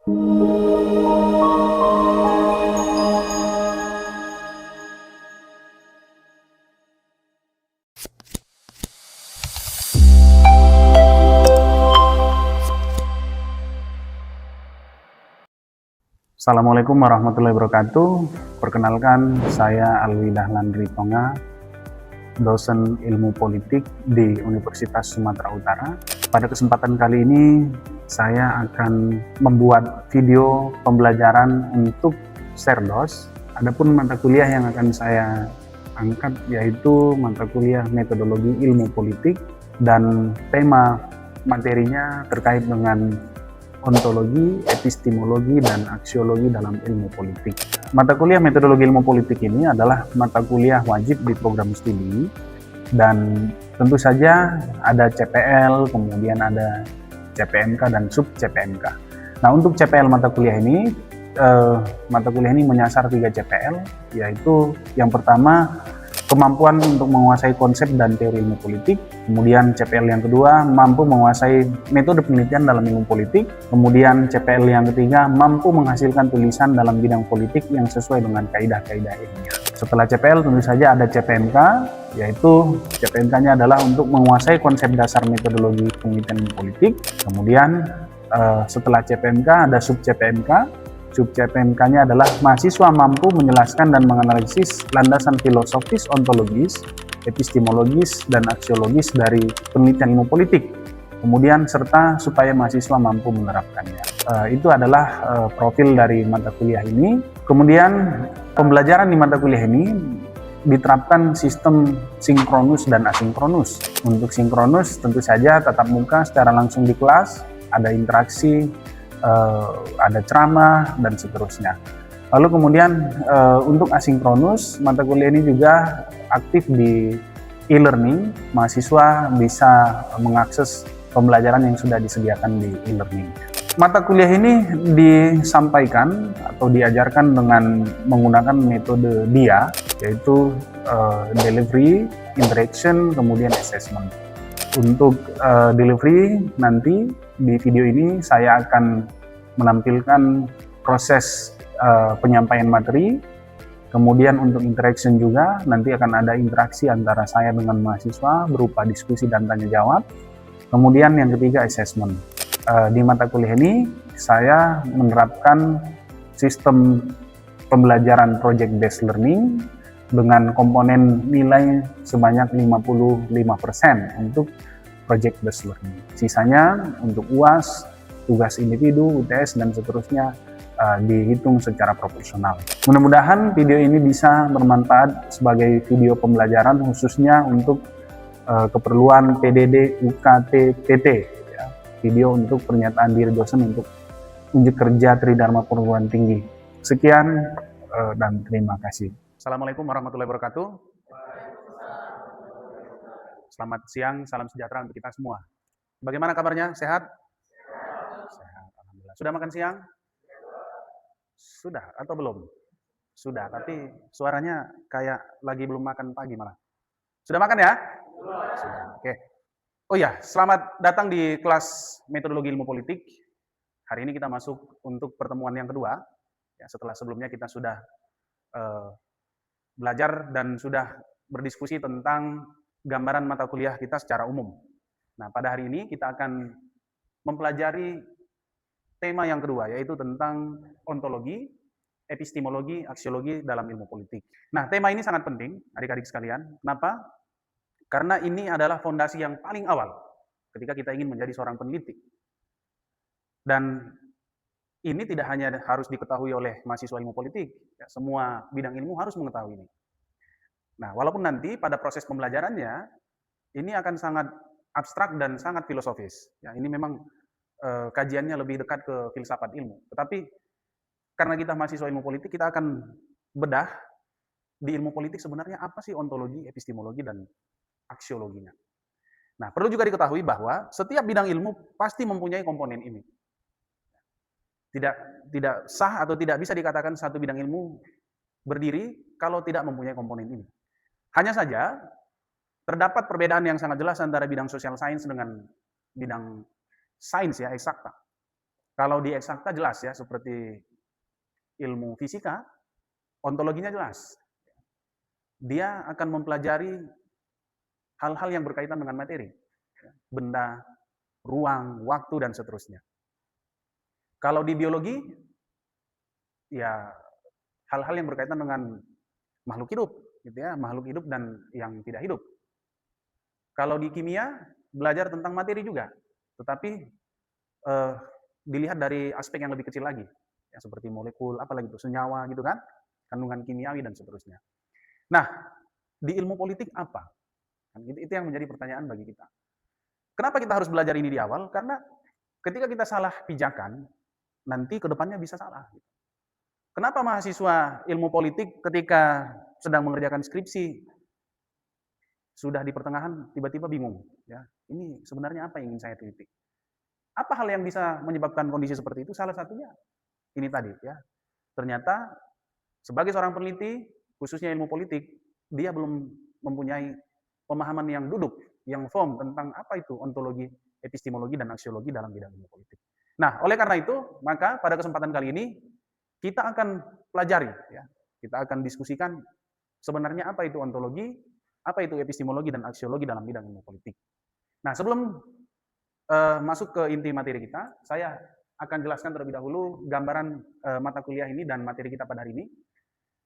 Assalamualaikum warahmatullahi wabarakatuh. Perkenalkan, saya Alwi Dahlan Ritonga, dosen ilmu politik di Universitas Sumatera Utara. Pada kesempatan kali ini, saya akan membuat video pembelajaran untuk Serdos. Adapun mata kuliah yang akan saya angkat yaitu mata kuliah metodologi ilmu politik, dan tema materinya terkait dengan ontologi, epistemologi, dan aksiologi dalam ilmu politik. Mata kuliah metodologi ilmu politik ini adalah mata kuliah wajib di program studi, dan tentu saja ada CPL, kemudian ada CPMK dan sub CPMK. Nah, untuk CPL mata kuliah ini menyasar 3 CPL, yaitu yang pertama kemampuan untuk menguasai konsep dan teori ilmu politik. Kemudian CPL yang kedua, mampu menguasai metode penelitian dalam ilmu politik. Kemudian CPL yang ketiga, mampu menghasilkan tulisan dalam bidang politik yang sesuai dengan kaidah-kaidah ilmiah. Setelah CPL tentu saja ada CPMK, yaitu CPMK-nya adalah untuk menguasai konsep dasar metodologi penelitian ilmu politik. Kemudian setelah CPMK ada sub CPMK. Sub CPMK-nya adalah mahasiswa mampu menjelaskan dan menganalisis landasan filosofis, ontologis, epistemologis, dan aksiologis dari penelitian ilmu politik. Kemudian serta supaya mahasiswa mampu menerapkannya. Itu adalah profil dari mata kuliah ini. Kemudian pembelajaran di mata kuliah ini diterapkan sistem sinkronus dan asinkronus. Untuk sinkronus tentu saja tatap muka secara langsung di kelas, ada interaksi, ada ceramah, dan seterusnya. Lalu kemudian untuk asinkronus, mata kuliah ini juga aktif di e-learning. Mahasiswa bisa mengakses pembelajaran yang sudah disediakan di e-learning. Mata kuliah ini disampaikan atau diajarkan dengan menggunakan metode DIA, yaitu delivery, interaction, kemudian assessment. Untuk delivery nanti di video ini saya akan menampilkan proses penyampaian materi. Kemudian untuk interaction juga nanti akan ada interaksi antara saya dengan mahasiswa berupa diskusi dan tanya jawab. Kemudian yang ketiga assessment. Di mata kuliah ini saya menerapkan sistem pembelajaran project based learning dengan komponen nilai sebanyak 55% untuk project based learning. Sisanya untuk UAS, tugas individu, UTS, dan seterusnya dihitung secara proporsional. Mudah-mudahan video ini bisa bermanfaat sebagai video pembelajaran khususnya untuk keperluan PDD, UKT, PT. Ya. Video untuk pernyataan diri dosen untuk unjuk kerja Tridharma Perguruan Tinggi. Sekian dan terima kasih. Assalamualaikum warahmatullahi wabarakatuh. Selamat siang, salam sejahtera untuk kita semua. Bagaimana kabarnya? Sehat? Sehat, alhamdulillah. Sudah makan siang? Sudah atau belum? Sudah, tapi suaranya kayak lagi belum makan pagi malah. Sudah makan ya? Sudah, oke. Oh ya, selamat datang di kelas metodologi ilmu politik. Hari ini kita masuk untuk pertemuan yang kedua. Ya, setelah sebelumnya kita sudah belajar dan sudah berdiskusi tentang gambaran mata kuliah kita secara umum. Nah, pada hari ini kita akan mempelajari tema yang kedua, yaitu tentang ontologi, epistemologi, aksiologi dalam ilmu politik. Nah, tema ini sangat penting, adik-adik sekalian. Kenapa? Karena ini adalah fondasi yang paling awal ketika kita ingin menjadi seorang peneliti. Dan ini tidak hanya harus diketahui oleh mahasiswa ilmu politik, ya, semua bidang ilmu harus mengetahui ini. Nah, walaupun nanti pada proses pembelajarannya, ini akan sangat abstrak dan sangat filosofis. Ya, ini memang kajiannya lebih dekat ke filsafat ilmu. Tetapi karena kita mahasiswa ilmu politik, kita akan bedah di ilmu politik sebenarnya apa sih ontologi, epistemologi, dan aksiologinya. Nah, perlu juga diketahui bahwa setiap bidang ilmu pasti mempunyai komponen ini. Tidak sah atau tidak bisa dikatakan satu bidang ilmu berdiri kalau tidak mempunyai komponen ini. Hanya saja terdapat perbedaan yang sangat jelas antara bidang social science dengan bidang sains, ya, eksakta. Kalau di eksakta jelas ya, seperti ilmu fisika, ontologinya jelas. Dia akan mempelajari hal-hal yang berkaitan dengan materi, benda, ruang, waktu, dan seterusnya. Kalau di biologi, ya hal-hal yang berkaitan dengan makhluk hidup, gitu ya, makhluk hidup dan yang tidak hidup. Kalau di kimia, belajar tentang materi juga, tetapi eh, dilihat dari aspek yang lebih kecil lagi, ya, seperti molekul, apalagi itu, senyawa gitu kan, kandungan kimiawi dan seterusnya. Nah, di ilmu politik apa? Itu yang menjadi pertanyaan bagi kita. Kenapa kita harus belajar ini di awal? Karena ketika kita salah pijakan, nanti kedepannya bisa salah. Kenapa mahasiswa ilmu politik ketika sedang mengerjakan skripsi sudah di pertengahan tiba-tiba bingung, ya, ini sebenarnya apa yang ingin saya teliti? Apa hal yang bisa menyebabkan kondisi seperti itu? Salah satunya ini tadi, ya. Ternyata sebagai seorang peneliti, khususnya ilmu politik, dia belum mempunyai pemahaman yang duduk, yang firm tentang apa itu ontologi, epistemologi, dan aksiologi dalam bidang ilmu politik. Nah, oleh karena itu, maka pada kesempatan kali ini kita akan pelajari, ya, kita akan diskusikan sebenarnya apa itu ontologi, apa itu epistemologi dan aksiologi dalam bidang ilmu politik. Nah, sebelum masuk ke inti materi kita, saya akan jelaskan terlebih dahulu gambaran mata kuliah ini dan materi kita pada hari ini.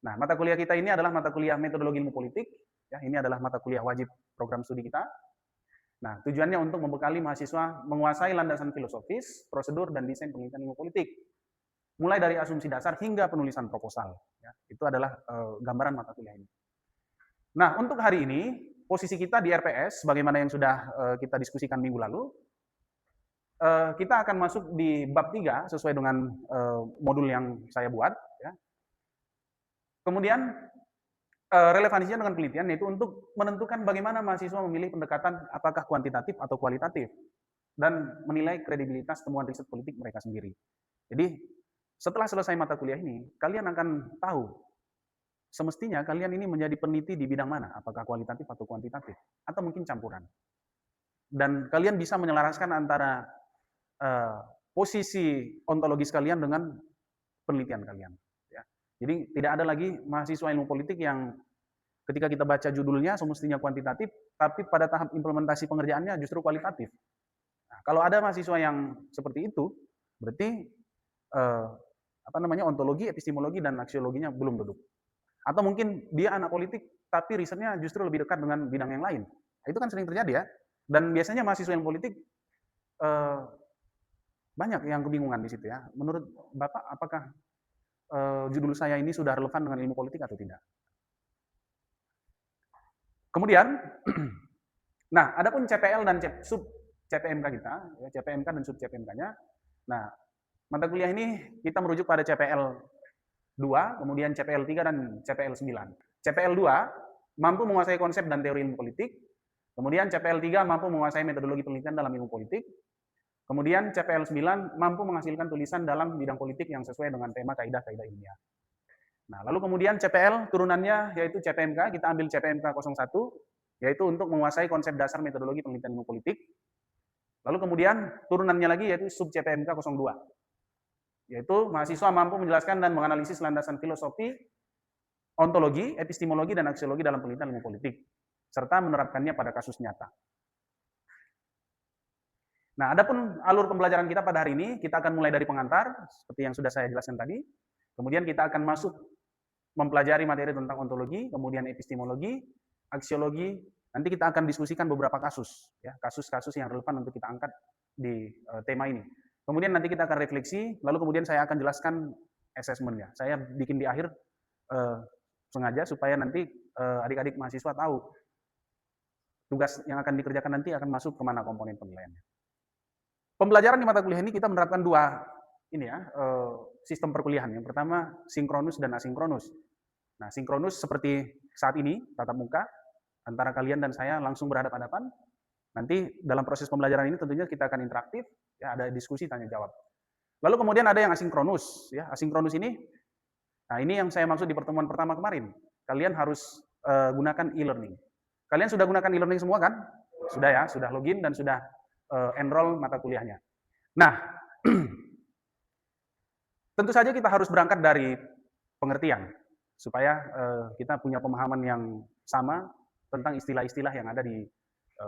Nah, mata kuliah kita ini adalah mata kuliah metodologi ilmu politik. Ya, ini adalah mata kuliah wajib program studi kita. Nah, tujuannya untuk membekali mahasiswa menguasai landasan filosofis, prosedur, dan desain penelitian ilmu politik. Mulai dari asumsi dasar hingga penulisan proposal. Ya, itu adalah gambaran mata kuliah ini. Nah, untuk hari ini, posisi kita di RPS, sebagaimana yang sudah kita diskusikan minggu lalu, kita akan masuk di bab 3 sesuai dengan modul yang saya buat. Ya. Kemudian relevansinya dengan penelitian yaitu untuk menentukan bagaimana mahasiswa memilih pendekatan apakah kuantitatif atau kualitatif dan menilai kredibilitas temuan riset politik mereka sendiri. Jadi setelah selesai mata kuliah ini, kalian akan tahu semestinya kalian ini menjadi peneliti di bidang mana, apakah kualitatif atau kuantitatif, atau mungkin campuran. Dan kalian bisa menyelaraskan antara posisi ontologis kalian dengan penelitian kalian. Ya. Jadi tidak ada lagi mahasiswa ilmu politik yang ketika kita baca judulnya semestinya kuantitatif, tapi pada tahap implementasi pengerjaannya justru kualitatif. Nah, kalau ada mahasiswa yang seperti itu, berarti ontologi, epistemologi, dan aksiologinya belum duduk. Atau mungkin dia anak politik, tapi risetnya justru lebih dekat dengan bidang yang lain. Nah, itu kan sering terjadi ya. Dan biasanya mahasiswa ilmu politik banyak yang kebingungan di situ ya. Menurut Bapak, apakah judul saya ini sudah relevan dengan ilmu politik atau tidak? Kemudian, nah, adapun CPL dan sub CPMK kita, ya, CPMK dan sub CPMK-nya. Nah, mata kuliah ini kita merujuk pada CPL 2, kemudian CPL 3 dan CPL 9. CPL 2 mampu menguasai konsep dan teori ilmu politik. Kemudian CPL 3 mampu menguasai metodologi penelitian dalam ilmu politik. Kemudian CPL 9 mampu menghasilkan tulisan dalam bidang politik yang sesuai dengan tema kaidah-kaidah ilmiah. Nah, lalu kemudian CPL turunannya yaitu CPMK, kita ambil CPMK 01, yaitu untuk menguasai konsep dasar metodologi penelitian ilmu politik. Lalu kemudian turunannya lagi yaitu sub CPMK 02, yaitu mahasiswa mampu menjelaskan dan menganalisis landasan filosofi, ontologi, epistemologi, dan aksiologi dalam penelitian ilmu politik, serta menerapkannya pada kasus nyata. Nah, adapun alur pembelajaran kita pada hari ini, kita akan mulai dari pengantar, seperti yang sudah saya jelaskan tadi. Kemudian kita akan masuk mempelajari materi tentang ontologi, kemudian epistemologi, aksiologi. Nanti kita akan diskusikan beberapa kasus, ya, kasus-kasus yang relevan untuk kita angkat di tema ini. Kemudian nanti kita akan refleksi, lalu kemudian saya akan jelaskan assessment-nya. Saya bikin di akhir sengaja supaya nanti adik-adik mahasiswa tahu tugas yang akan dikerjakan nanti akan masuk kemana komponen penilaiannya. Pembelajaran di mata kuliah ini kita menerapkan dua sistem perkuliahan. Yang pertama sinkronus dan asinkronus. Nah, sinkronus seperti saat ini tatap muka antara kalian dan saya langsung berhadapan-hadapan. Nanti dalam proses pembelajaran ini tentunya kita akan interaktif, ya, ada diskusi tanya jawab. Lalu kemudian ada yang asinkronus, ya. Asinkronus ini, nah ini yang saya maksud di pertemuan pertama kemarin. Kalian harus gunakan e-learning. Kalian sudah gunakan e-learning semua kan? Sudah ya, sudah login dan sudah enroll mata kuliahnya. Nah, Tentu saja kita harus berangkat dari pengertian, supaya kita punya pemahaman yang sama tentang istilah-istilah yang ada di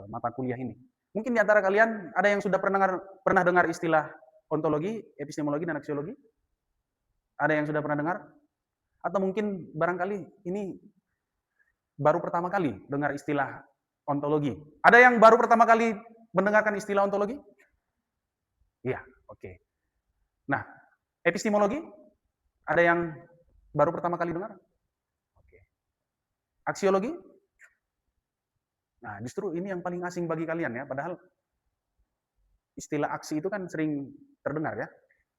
mata kuliah ini. Mungkin di antara kalian ada yang sudah pernah dengar istilah ontologi, epistemologi, dan aksiologi? Ada yang sudah pernah dengar? Atau mungkin barangkali ini baru pertama kali dengar istilah ontologi? Ada yang baru pertama kali mendengarkan istilah ontologi? Iya, oke. Nah, epistemologi? Ada yang baru pertama kali dengar? Oke. Aksiologi? Nah, justru ini yang paling asing bagi kalian ya, padahal istilah aksi itu kan sering terdengar ya.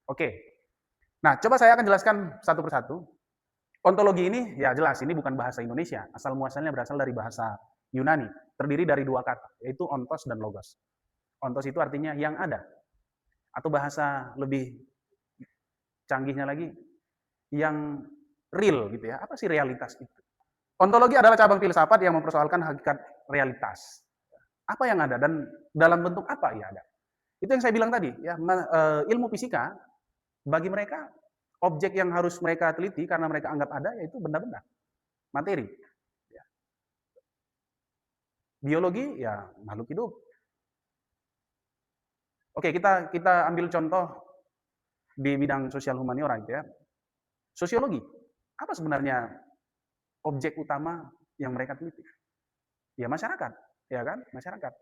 Oke. Nah, coba saya akan jelaskan satu persatu. Ontologi ini ya jelas ini bukan bahasa Indonesia, asal muasalnya berasal dari bahasa Yunani, terdiri dari dua kata, yaitu ontos dan logos. Ontos itu artinya yang ada, atau bahasa lebih canggihnya lagi, yang real gitu ya. Apa sih realitas itu? Ontologi adalah cabang filsafat yang mempersoalkan hakikat realitas. Apa yang ada dan dalam bentuk apa ia ada? Itu yang saya bilang tadi, ya, ilmu fisika bagi mereka objek yang harus mereka teliti karena mereka anggap ada yaitu benda-benda, materi. Ya. Biologi ya makhluk hidup. Oke, kita ambil contoh di bidang sosial humaniora gitu ya. Sosiologi. Apa sebenarnya objek utama yang mereka teliti? Ya masyarakat, ya kan? Masyarakat.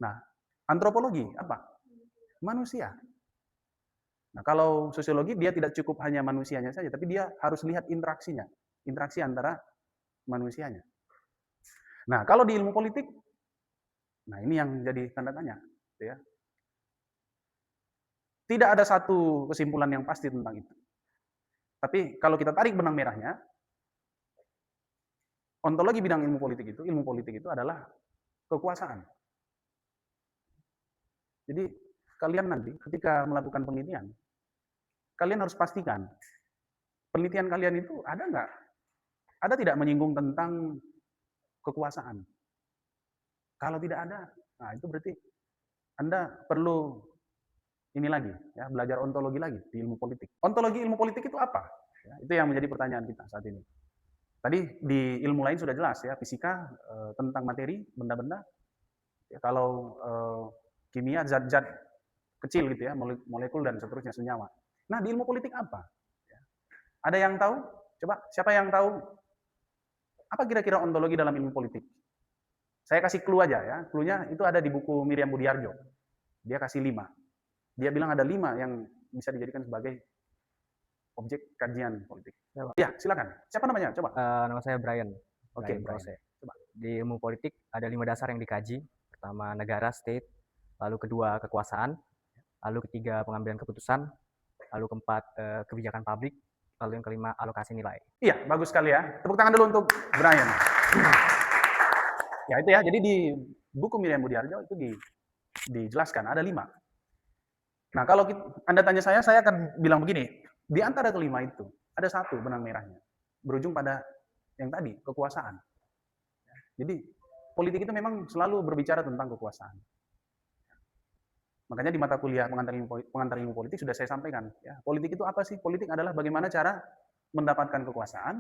Nah, antropologi apa? Manusia. Nah, kalau sosiologi dia tidak cukup hanya manusianya saja, tapi dia harus lihat interaksinya, interaksi antara manusianya. Nah, kalau di ilmu politik, nah ini yang jadi tanda tanya, gitu ya. Tidak ada satu kesimpulan yang pasti tentang itu. Tapi kalau kita tarik benang merahnya, ontologi bidang ilmu politik itu adalah kekuasaan. Jadi kalian nanti ketika melakukan penelitian, kalian harus pastikan penelitian kalian itu ada tidak menyinggung tentang kekuasaan. Kalau tidak ada, nah itu berarti Anda perlu ini lagi, ya, belajar ontologi lagi di ilmu politik. Ontologi ilmu politik itu apa? Ya, itu yang menjadi pertanyaan kita saat ini. Tadi di ilmu lain sudah jelas ya, fisika tentang materi, benda-benda. Ya, kalau kimia zat-zat kecil gitu ya, molekul dan seterusnya senyawa. Nah, di ilmu politik apa? Ya. Ada yang tahu? Coba siapa yang tahu apa kira-kira ontologi dalam ilmu politik? Saya kasih clue aja ya. Clue-nya itu ada di buku Miriam Budiarjo. Dia kasih 5. Dia bilang ada 5 yang bisa dijadikan sebagai objek kajian politik. Ya, silakan. Siapa namanya? Coba. Nama saya Brian. Oke, Brian. Coba. Di ilmu politik ada 5 dasar yang dikaji. Pertama negara, state. Lalu kedua kekuasaan. Lalu ketiga pengambilan keputusan. Lalu keempat kebijakan publik. Lalu yang kelima alokasi nilai. Iya, bagus sekali ya. Tepuk tangan dulu untuk Brian. Ya itu ya. Jadi di buku Miriam Budiarjo itu dijelaskan ada 5. Nah, kalau Anda tanya saya akan bilang begini, di antara kelima itu, ada satu benang merahnya, berujung pada yang tadi, kekuasaan. Jadi, politik itu memang selalu berbicara tentang kekuasaan. Makanya di mata kuliah pengantar ilmu politik sudah saya sampaikan, ya, politik itu apa sih? Politik adalah bagaimana cara mendapatkan kekuasaan,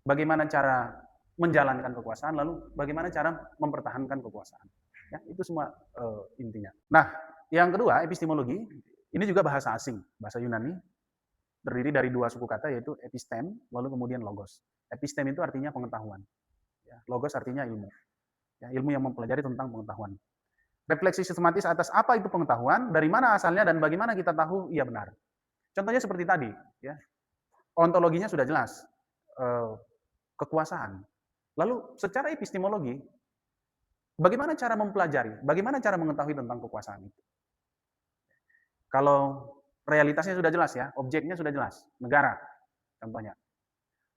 bagaimana cara menjalankan kekuasaan, lalu bagaimana cara mempertahankan kekuasaan. Ya, itu semua intinya. Nah, yang kedua, epistemologi, ini juga bahasa asing, bahasa Yunani, terdiri dari 2 suku kata, yaitu epistem, lalu kemudian logos. Epistem itu artinya pengetahuan, ya, logos artinya ilmu, ya, ilmu yang mempelajari tentang pengetahuan. Refleksi sistematis atas apa itu pengetahuan, dari mana asalnya, dan bagaimana kita tahu ia benar. Contohnya seperti tadi, ya, ontologinya sudah jelas, kekuasaan. Lalu secara epistemologi, bagaimana cara mempelajari, bagaimana cara mengetahui tentang kekuasaan itu? Kalau realitasnya sudah jelas ya, objeknya sudah jelas, negara contohnya.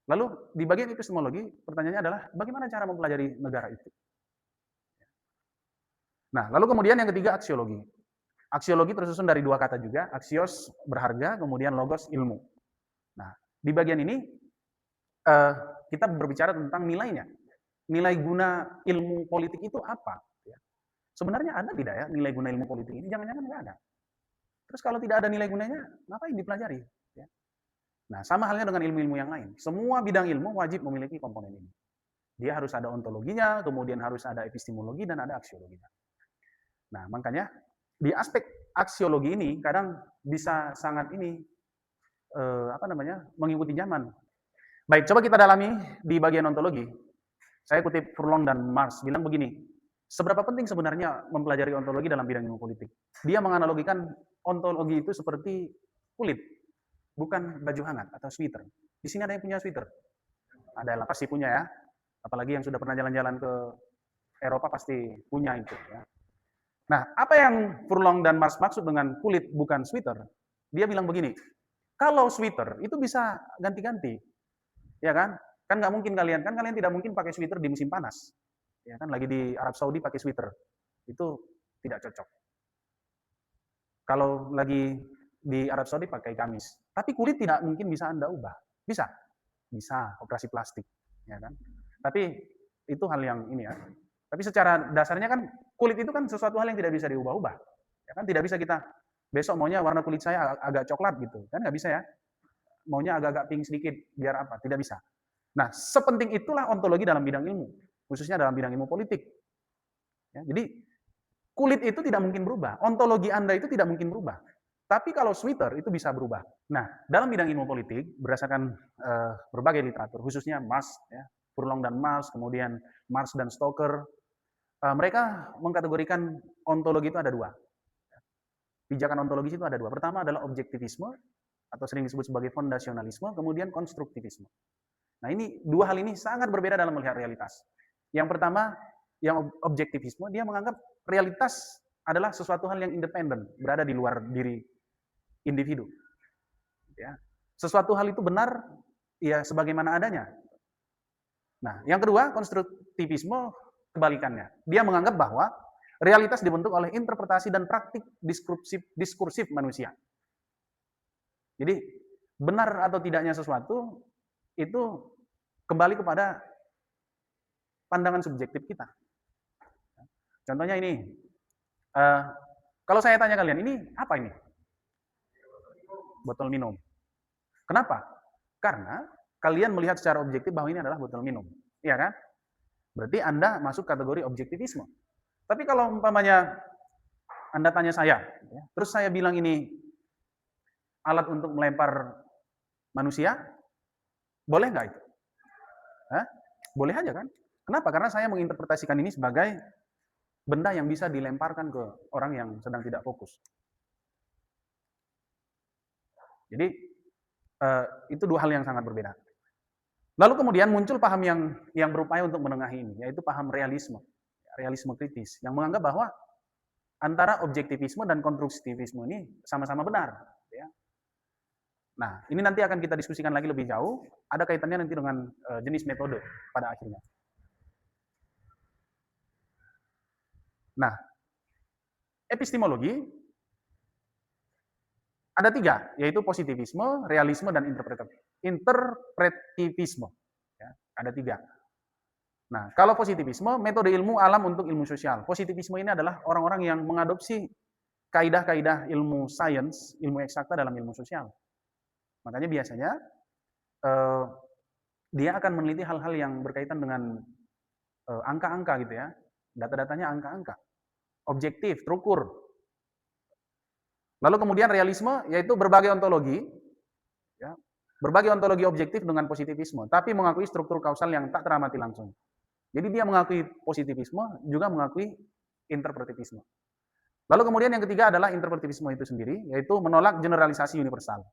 Lalu di bagian epistemologi, pertanyaannya adalah bagaimana cara mempelajari negara itu? Nah, lalu kemudian yang ketiga aksiologi. Aksiologi tersusun dari 2 kata juga, aksios berharga, kemudian logos ilmu. Nah, di bagian ini kita berbicara tentang nilainya. Nilai guna ilmu politik itu apa? Sebenarnya ada tidak ya nilai guna ilmu politik ini? Jangan-jangan nggak ada. Terus kalau tidak ada nilai gunanya, ngapain dipelajari? Ya. Nah, sama halnya dengan ilmu-ilmu yang lain. Semua bidang ilmu wajib memiliki komponen ini. Dia harus ada ontologinya, kemudian harus ada epistemologi, dan ada aksiologinya. Nah, makanya di aspek aksiologi ini kadang bisa sangat mengikuti zaman. Baik, coba kita dalami di bagian ontologi. Saya kutip Furlong dan Mars bilang begini, seberapa penting sebenarnya mempelajari ontologi dalam bidang ilmu politik? Dia menganalogikan ontologi itu seperti kulit, bukan baju hangat atau sweater. Di sini ada yang punya sweater? Ada lah, pasti punya ya. Apalagi yang sudah pernah jalan-jalan ke Eropa pasti punya itu. Ya. Nah, apa yang Furlong dan Mars maksud dengan kulit bukan sweater? Dia bilang begini, kalau sweater itu bisa ganti-ganti, ya kan? Kan nggak mungkin kalian tidak mungkin pakai sweater di musim panas, ya kan? Lagi di Arab Saudi pakai sweater, itu tidak cocok. Kalau lagi di Arab Saudi pakai gamis, tapi kulit tidak mungkin bisa Anda ubah, bisa, operasi plastik, ya kan? Tapi itu hal yang ini ya. Tapi secara dasarnya kan kulit itu kan sesuatu hal yang tidak bisa diubah-ubah, ya kan? Tidak bisa kita besok maunya warna kulit saya agak coklat gitu, kan nggak bisa ya? Maunya agak-agak pink sedikit, biar apa? Tidak bisa. Nah, sepenting itulah ontologi dalam bidang ilmu, khususnya dalam bidang ilmu politik. Ya, jadi kulit itu tidak mungkin berubah, ontologi Anda itu tidak mungkin berubah. Tapi kalau sweater itu bisa berubah. Nah, dalam bidang ilmu politik berdasarkan berbagai literatur, khususnya Mars, ya, Furlong dan Mars, kemudian Mars dan Stoker, mereka mengkategorikan ontologi itu ada dua. Pijakan ontologis itu ada dua. Pertama adalah objektivisme atau sering disebut sebagai fondasionalisme, kemudian konstruktivisme. Nah, ini dua hal ini sangat berbeda dalam melihat realitas. Yang pertama, yang objektivisme, dia menganggap realitas adalah sesuatu hal yang independen, berada di luar diri individu. Ya. Sesuatu hal itu benar ya sebagaimana adanya. Nah, yang kedua, konstruktivisme kebalikannya. Dia menganggap bahwa realitas dibentuk oleh interpretasi dan praktik diskursif manusia. Jadi, benar atau tidaknya sesuatu itu kembali kepada pandangan subjektif kita. Contohnya ini, kalau saya tanya kalian, ini apa ini? Botol minum. Kenapa? Karena kalian melihat secara objektif bahwa ini adalah botol minum. Iya kan? Berarti Anda masuk kategori objektivisme. Tapi kalau umpamanya Anda tanya saya, ya, terus saya bilang ini alat untuk melempar manusia, boleh nggak itu? Hah? Boleh aja kan? Kenapa? Karena saya menginterpretasikan ini sebagai benda yang bisa dilemparkan ke orang yang sedang tidak fokus. Jadi itu dua hal yang sangat berbeda. Lalu kemudian muncul paham yang berupaya untuk menengahi ini, yaitu paham realisme kritis, yang menganggap bahwa antara objektivisme dan konstruktivisme ini sama-sama benar. Ya. Nah, ini nanti akan kita diskusikan lagi lebih jauh, ada kaitannya nanti dengan jenis metode pada akhirnya. Nah, epistemologi ada tiga, yaitu positivisme, realisme, dan interpretivisme. Ya, ada tiga. Nah, kalau positivisme, metode ilmu alam untuk ilmu sosial. Positivisme ini adalah orang-orang yang mengadopsi kaidah-kaidah ilmu sains, ilmu eksakta dalam ilmu sosial. Makanya biasanya dia akan meneliti hal-hal yang berkaitan dengan angka-angka gitu ya. Data-datanya angka-angka. Objektif, terukur. Lalu kemudian realisme, yaitu berbagai ontologi, ya, berbagai ontologi objektif dengan positivisme, tapi mengakui struktur kausal yang tak teramati langsung. Jadi dia mengakui positivisme, juga mengakui interpretivisme. Lalu kemudian yang ketiga adalah interpretivisme itu sendiri, yaitu menolak generalisasi universal,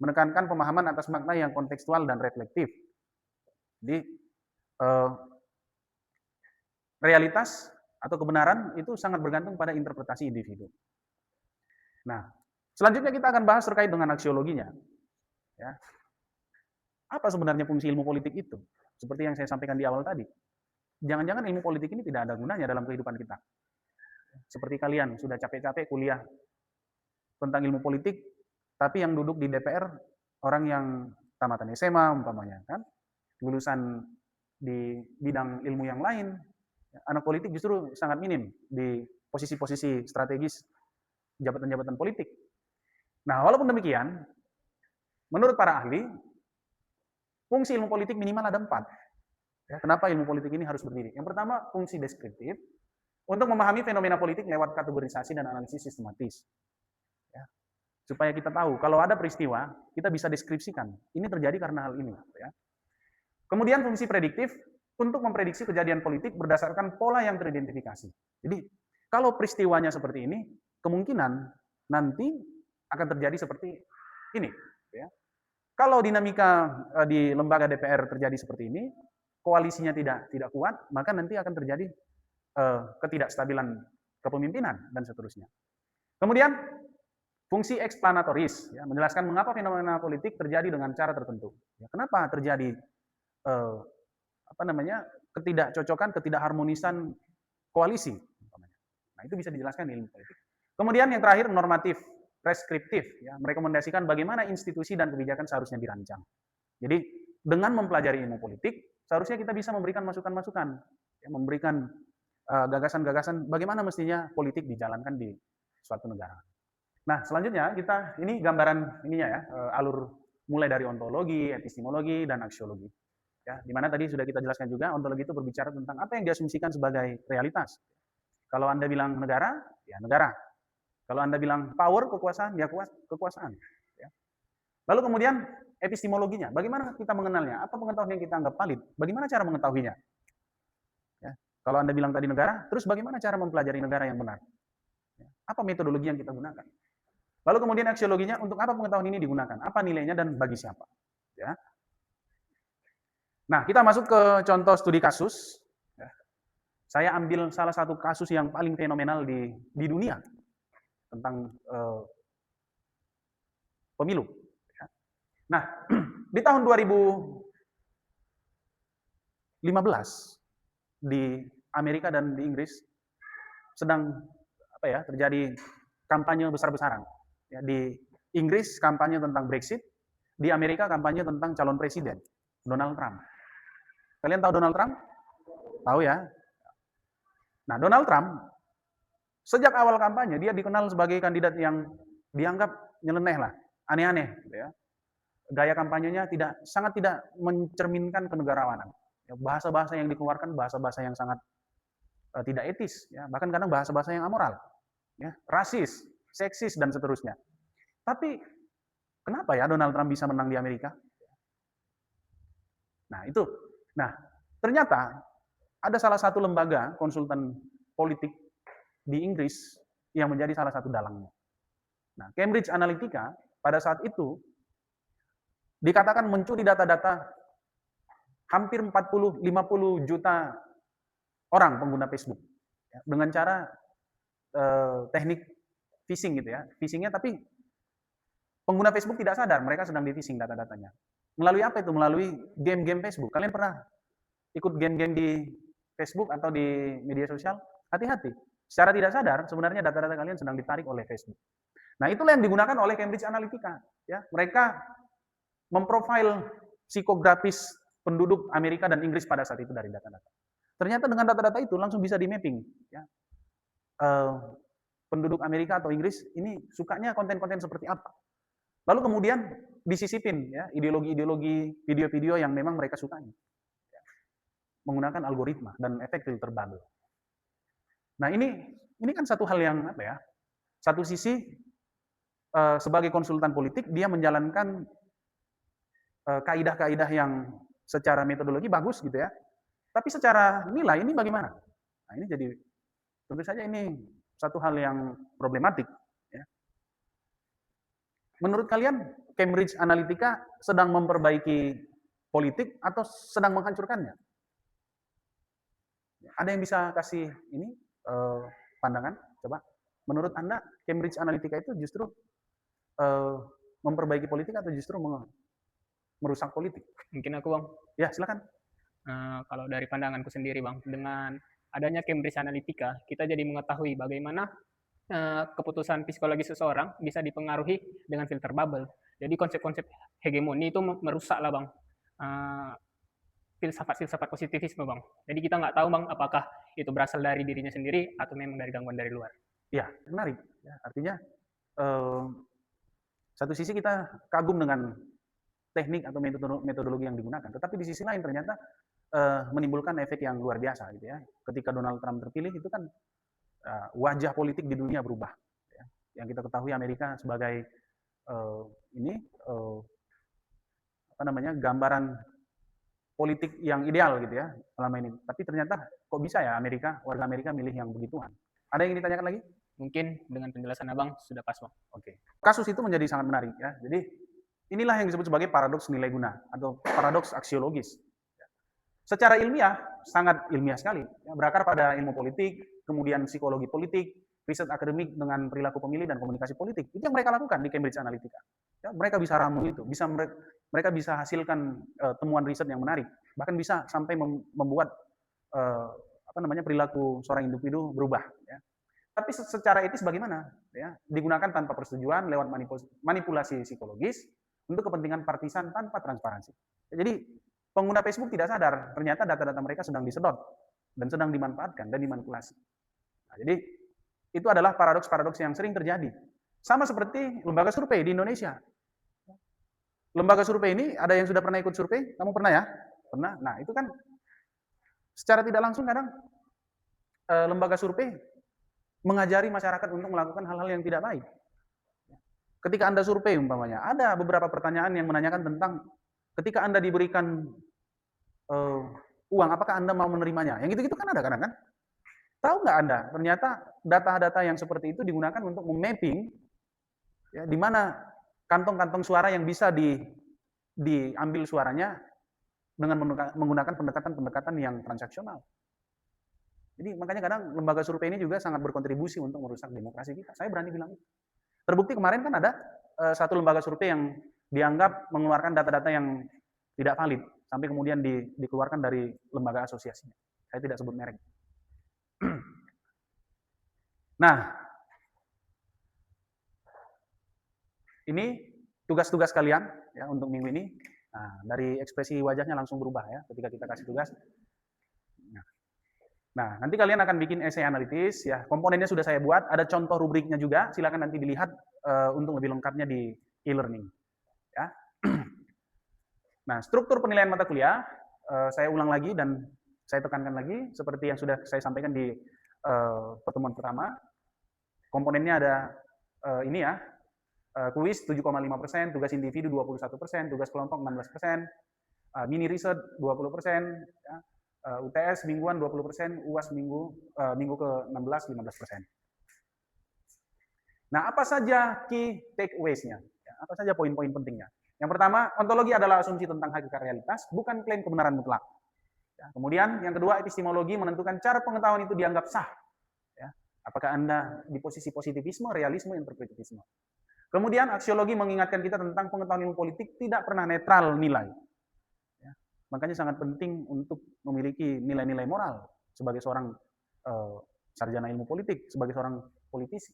menekankan pemahaman atas makna yang kontekstual dan reflektif. Jadi realitas atau kebenaran itu sangat bergantung pada interpretasi individu. Nah, selanjutnya kita akan bahas terkait dengan aksiologinya. Ya. Apa sebenarnya fungsi ilmu politik itu? Seperti yang saya sampaikan di awal tadi. Jangan-jangan ilmu politik ini tidak ada gunanya dalam kehidupan kita. Seperti kalian sudah capek-capek kuliah tentang ilmu politik, tapi yang duduk di DPR orang yang tamatan SMA umpamanya, kan? Lulusan di bidang ilmu yang lain. Anak politik justru sangat minim di posisi-posisi strategis jabatan-jabatan politik. Nah, walaupun demikian, menurut para ahli, fungsi ilmu politik minimal ada 4. Ya, kenapa ilmu politik ini harus berdiri? Yang pertama, fungsi deskriptif, untuk memahami fenomena politik lewat kategorisasi dan analisis sistematis. Ya, supaya kita tahu, kalau ada peristiwa, kita bisa deskripsikan, ini terjadi karena hal ini. Ya. Kemudian fungsi prediktif, untuk memprediksi kejadian politik berdasarkan pola yang teridentifikasi. Jadi, kalau peristiwanya seperti ini, kemungkinan nanti akan terjadi seperti ini. Ya. Kalau dinamika di lembaga DPR terjadi seperti ini, koalisinya tidak kuat, maka nanti akan terjadi ketidakstabilan kepemimpinan dan seterusnya. Kemudian fungsi eksplanatoris, ya, menjelaskan mengapa fenomena politik terjadi dengan cara tertentu. Ya, kenapa terjadi ketidakcocokan, ketidakharmonisan koalisi. Nah, itu bisa dijelaskan di ilmu politik. Kemudian yang terakhir normatif, preskriptif, ya, merekomendasikan bagaimana institusi dan kebijakan seharusnya dirancang. Jadi dengan mempelajari ilmu politik, seharusnya kita bisa memberikan masukan-masukan, ya, memberikan gagasan-gagasan bagaimana mestinya politik dijalankan di suatu negara. Nah, selanjutnya ini gambaran ininya ya, alur mulai dari ontologi, epistemologi, dan aksiologi. Ya, di mana tadi sudah kita jelaskan juga, ontologi itu berbicara tentang apa yang diasumsikan sebagai realitas. Kalau Anda bilang negara, ya negara. Kalau Anda bilang power, kekuasaan, ya kekuasaan. Ya. Lalu kemudian epistemologinya, bagaimana kita mengenalnya? Apa pengetahuan yang kita anggap valid? Bagaimana cara mengetahuinya? Ya. Kalau Anda bilang tadi negara, terus bagaimana cara mempelajari negara yang benar? Ya. Apa metodologi yang kita gunakan? Lalu kemudian aksiologinya, untuk apa pengetahuan ini digunakan? Apa nilainya dan bagi siapa? Ya. Nah, kita masuk ke contoh studi kasus. Saya ambil salah satu kasus yang paling fenomenal di dunia tentang pemilu. Nah, di tahun 2015 di Amerika dan di Inggris sedang terjadi kampanye besar-besaran. Ya, di Inggris kampanye tentang Brexit, di Amerika kampanye tentang calon presiden Donald Trump. Kalian tahu Donald Trump? Tahu ya? Nah, Donald Trump sejak awal kampanye dia dikenal sebagai kandidat yang dianggap nyeleneh lah, aneh-aneh, ya. Gaya kampanyenya sangat tidak mencerminkan kenegarawanan. Ya, bahasa-bahasa yang dikeluarkan bahasa-bahasa yang sangat tidak etis, ya. Bahkan kadang bahasa-bahasa yang amoral, ya, rasis, seksis dan seterusnya. Tapi kenapa ya Donald Trump bisa menang di Amerika? Nah, itu. Nah, ternyata ada salah satu lembaga konsultan politik di Inggris yang menjadi salah satu dalangnya. Nah, Cambridge Analytica pada saat itu dikatakan mencuri data-data hampir 40-50 juta orang pengguna Facebook, ya, dengan cara teknik phishing gitu ya. Phishingnya tapi pengguna Facebook tidak sadar mereka sedang di phishing data-datanya. Melalui apa itu? Melalui game-game Facebook. Kalian pernah ikut game-game di Facebook atau di media sosial? Hati-hati. Secara tidak sadar, sebenarnya data-data kalian sedang ditarik oleh Facebook. Nah, itulah yang digunakan oleh Cambridge Analytica. Ya, mereka memprofil psikografis penduduk Amerika dan Inggris pada saat itu dari data-data. Ternyata dengan data-data itu langsung bisa di-mapping. Ya. Penduduk Amerika atau Inggris ini sukanya konten-konten seperti apa. Lalu kemudian disisipin ya ideologi-ideologi, video-video yang memang mereka sukai. Menggunakan algoritma dan efek filter bubble. Nah, ini kan satu hal yang satu sisi sebagai konsultan politik dia menjalankan kaidah-kaidah yang secara metodologi bagus gitu ya. Tapi secara nilai ini bagaimana? Nah, ini jadi tentu saja ini satu hal yang problematik ya. Menurut kalian Cambridge Analytica sedang memperbaiki politik atau sedang menghancurkannya? Ada yang bisa kasih ini pandangan? Coba. Menurut Anda Cambridge Analytica itu justru memperbaiki politik atau justru merusak politik? Mungkin aku, Bang. Ya, silakan. Kalau dari pandanganku sendiri, Bang, dengan adanya Cambridge Analytica, kita jadi mengetahui bagaimana keputusan psikologi seseorang bisa dipengaruhi dengan filter bubble. Jadi konsep-konsep hegemoni itu merusak lah, Bang, filsafat-filsafat positivisme, Bang. Jadi kita nggak tahu, Bang, apakah itu berasal dari dirinya sendiri atau memang dari gangguan dari luar. Ya, menarik. Ya, artinya Satu sisi kita kagum dengan teknik atau metodologi yang digunakan, tetapi di sisi lain ternyata menimbulkan efek yang luar biasa gitu ya. Ketika Donald Trump terpilih itu kan wajah politik di dunia berubah. Ya. Yang kita ketahui Amerika sebagai gambaran politik yang ideal gitu ya selama ini. Tapi ternyata kok bisa ya warga Amerika milih yang begituan. Ada yang ditanyakan lagi? Mungkin dengan penjelasan Abang sudah pas, Bang. Oke. Kasus itu menjadi sangat menarik ya. Jadi inilah yang disebut sebagai paradoks nilai guna atau paradoks aksiologis. Secara ilmiah, sangat ilmiah sekali. Ya, berakar pada ilmu politik, kemudian psikologi politik, riset akademik dengan perilaku pemilih dan komunikasi politik. Itu yang mereka lakukan di Cambridge Analytica. Ya, mereka bisa ramu itu, mereka bisa hasilkan temuan riset yang menarik, bahkan bisa sampai membuat perilaku seorang individu berubah. Ya. Tapi secara etis bagaimana? Ya, digunakan tanpa persetujuan lewat manipulasi psikologis untuk kepentingan partisan tanpa transparansi. Ya, jadi pengguna Facebook tidak sadar ternyata data-data mereka sedang disedot dan sedang dimanfaatkan dan dimanipulasi. Nah, jadi itu adalah paradoks-paradoks yang sering terjadi. Sama seperti lembaga survei di Indonesia. Lembaga survei ini ada yang sudah pernah ikut survei? Kamu pernah ya? Pernah. Nah, itu kan secara tidak langsung kadang lembaga survei mengajari masyarakat untuk melakukan hal-hal yang tidak baik. Ketika Anda survei umpamanya, ada beberapa pertanyaan yang menanyakan tentang ketika Anda diberikan uang, apakah Anda mau menerimanya? Yang gitu-gitu kan ada kadang kan? Tahu nggak Anda, ternyata data-data yang seperti itu digunakan untuk memapping ya, di mana kantong-kantong suara yang bisa diambil suaranya dengan menggunakan pendekatan-pendekatan yang transaksional. Jadi makanya kadang lembaga survei ini juga sangat berkontribusi untuk merusak demokrasi kita. Saya berani bilang itu. Terbukti kemarin kan ada satu lembaga survei yang dianggap mengeluarkan data-data yang tidak valid, sampai kemudian dikeluarkan dari lembaga asosiasinya. Saya tidak sebut merek. Nah, ini tugas-tugas kalian ya untuk minggu ini. Nah, dari ekspresi wajahnya langsung berubah ya ketika kita kasih tugas. Nah, nanti kalian akan bikin essay analitis ya. Komponennya sudah saya buat, ada contoh rubriknya juga. Silakan nanti dilihat untuk lebih lengkapnya di e-learning. Ya. Nah, struktur penilaian mata kuliah saya ulang lagi dan saya tekankan lagi seperti yang sudah saya sampaikan di pertemuan pertama. Komponennya ada ini ya. Kuis 7,5%, tugas individu 21%, tugas kelompok 16%, mini riset 20%, ya. UTS mingguan 20%, UAS minggu ke-16 15%. Nah, apa saja key takeaways-nya? Ya, apa saja poin-poin pentingnya? Yang pertama, ontologi adalah asumsi tentang hakikat realitas, bukan klaim kebenaran mutlak. Ya, kemudian yang kedua, epistemologi menentukan cara pengetahuan itu dianggap sah. Ya, apakah Anda di posisi positivisme, realisme, interpretivisme. Kemudian aksiologi mengingatkan kita tentang pengetahuan ilmu politik tidak pernah netral nilai. Makanya sangat penting untuk memiliki nilai-nilai moral sebagai seorang sarjana ilmu politik, sebagai seorang politisi.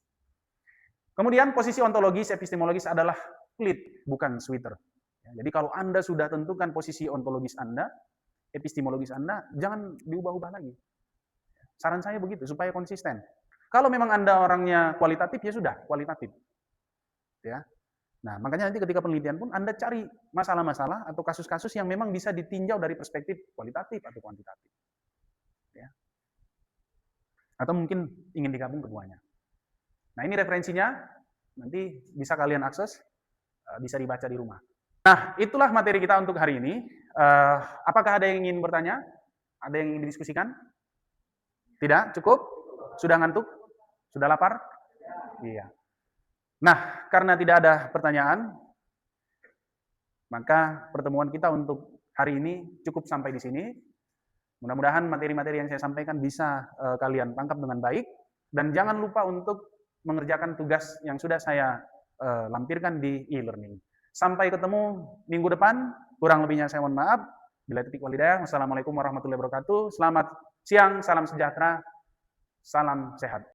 Kemudian posisi ontologis, epistemologis adalah fleet, bukan sweater. Ya, jadi kalau Anda sudah tentukan posisi ontologis Anda, epistemologis Anda, jangan diubah-ubah lagi. Saran saya begitu, supaya konsisten. Kalau memang Anda orangnya kualitatif, ya sudah, kualitatif. Ya. Nah, makanya nanti ketika penelitian pun Anda cari masalah-masalah atau kasus-kasus yang memang bisa ditinjau dari perspektif kualitatif atau kuantitatif. Ya. Atau mungkin ingin digabung keduanya. Nah, ini referensinya, nanti bisa kalian akses, bisa dibaca di rumah. Nah, itulah materi kita untuk hari ini. Apakah ada yang ingin bertanya? Ada yang ingin didiskusikan? Tidak? Cukup? Sudah ngantuk? Sudah lapar? Iya. Nah, karena tidak ada pertanyaan, maka pertemuan kita untuk hari ini cukup sampai di sini. Mudah-mudahan materi-materi yang saya sampaikan bisa kalian tangkap dengan baik. Dan jangan lupa untuk mengerjakan tugas yang sudah saya lampirkan di e-learning. Sampai ketemu minggu depan. Kurang lebihnya saya mohon maaf. Bila titik walhidayah. Wassalamualaikum warahmatullahi wabarakatuh. Selamat siang, salam sejahtera, salam sehat.